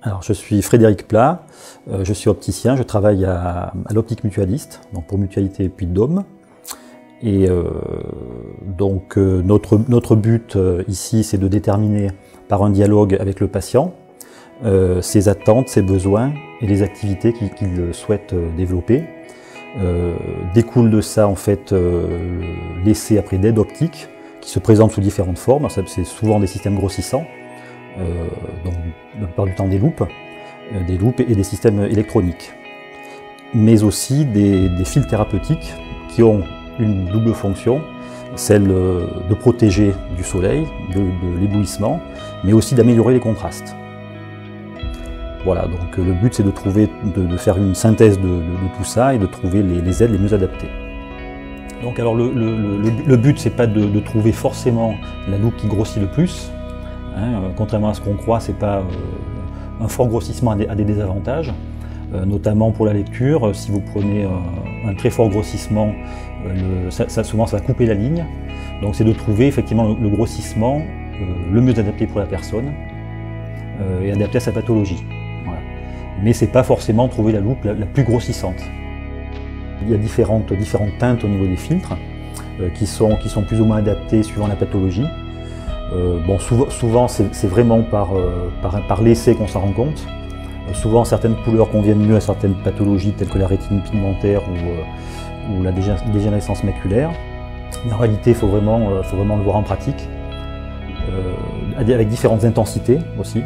Alors, je suis Frédéric Plat, je suis opticien, je travaille à l'Optique Mutualiste, donc pour Mutualité Puy-de-Dôme. Et notre but ici, c'est de déterminer par un dialogue avec le patient ses attentes, ses besoins et les activités qu'il souhaite développer. Découle de ça en fait l'essai après d'aide optique qui se présente sous différentes formes. C'est souvent des systèmes grossissants, donc la plupart du temps des loupes et des systèmes électroniques, mais aussi des fils thérapeutiques qui ont une double fonction, celle de protéger du soleil, de l'éblouissement, mais aussi d'améliorer les contrastes. Voilà, donc le but c'est de faire une synthèse de tout ça et de trouver les aides les mieux adaptées. Donc alors le but c'est pas de trouver forcément la loupe qui grossit le plus, hein, contrairement à ce qu'on croit, c'est pas un fort grossissement a des désavantages, notamment pour la lecture. Si vous prenez un très fort grossissement, souvent ça va couper la ligne. Donc c'est de trouver effectivement le grossissement le mieux adapté pour la personne et adapté à sa pathologie. Voilà. Mais c'est pas forcément trouver la loupe la plus grossissante. Il y a différentes teintes au niveau des filtres qui sont plus ou moins adaptées suivant la pathologie. Bon, souvent c'est vraiment par l'essai qu'on s'en rend compte. Souvent certaines couleurs conviennent mieux à certaines pathologies telles que la rétine pigmentaire ou la dégénérescence maculaire. Mais en réalité, il faut vraiment le voir en pratique, avec différentes intensités aussi.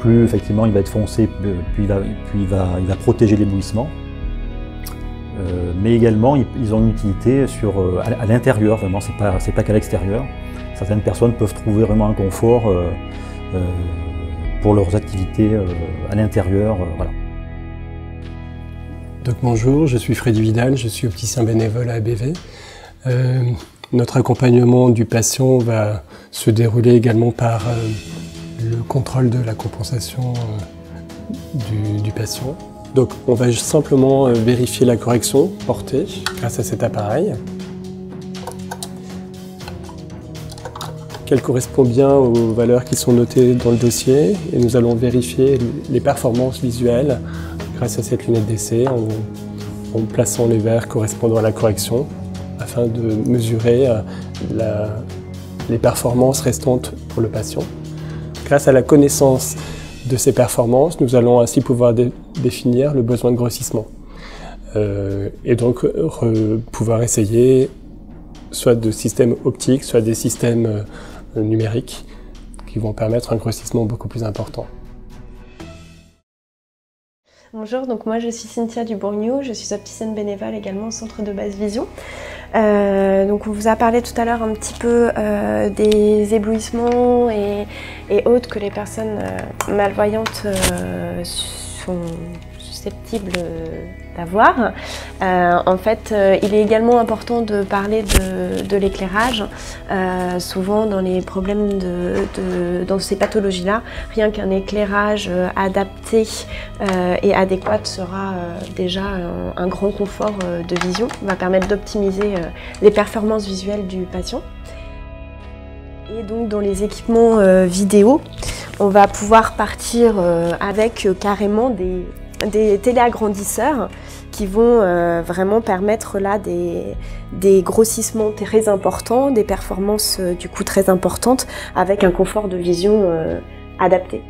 Plus effectivement il va être foncé, plus il va protéger l'éblouissement. Mais également ils ont une utilité à l'intérieur, vraiment, c'est pas qu'à l'extérieur. Certaines personnes peuvent trouver vraiment un confort pour leurs activités à l'intérieur. Voilà. Donc bonjour, je suis Freddy Vidal, je suis opticien bénévole à ABV. Notre accompagnement du patient va se dérouler également par le contrôle de la compensation du patient. Donc on va simplement vérifier la correction portée grâce à cet appareil, qu'elle correspond bien aux valeurs qui sont notées dans le dossier, et nous allons vérifier les performances visuelles grâce à cette lunette d'essai en plaçant les verres correspondant à la correction afin de mesurer les performances restantes pour le patient. Grâce à la connaissance de ces performances, nous allons ainsi pouvoir définir le besoin de grossissement et donc pouvoir essayer soit de systèmes optiques, soit des systèmes numériques qui vont permettre un grossissement beaucoup plus important. Bonjour, donc moi je suis Cynthia Dubourgneau, je suis opticienne bénévole également au centre de Basse Vision. Donc on vous a parlé tout à l'heure un petit peu des éblouissements et autres que les personnes malvoyantes sont susceptibles d'avoir. En fait, il est également important de parler de l'éclairage. Souvent dans les problèmes dans ces pathologies-là, rien qu'un éclairage adapté et adéquat sera déjà un grand confort de vision, va permettre d'optimiser les performances visuelles du patient. Et donc dans les équipements vidéo, on va pouvoir partir avec carrément des téléagrandisseurs qui vont vraiment permettre là des grossissements très importants, des performances du coup très importantes avec un confort de vision adapté.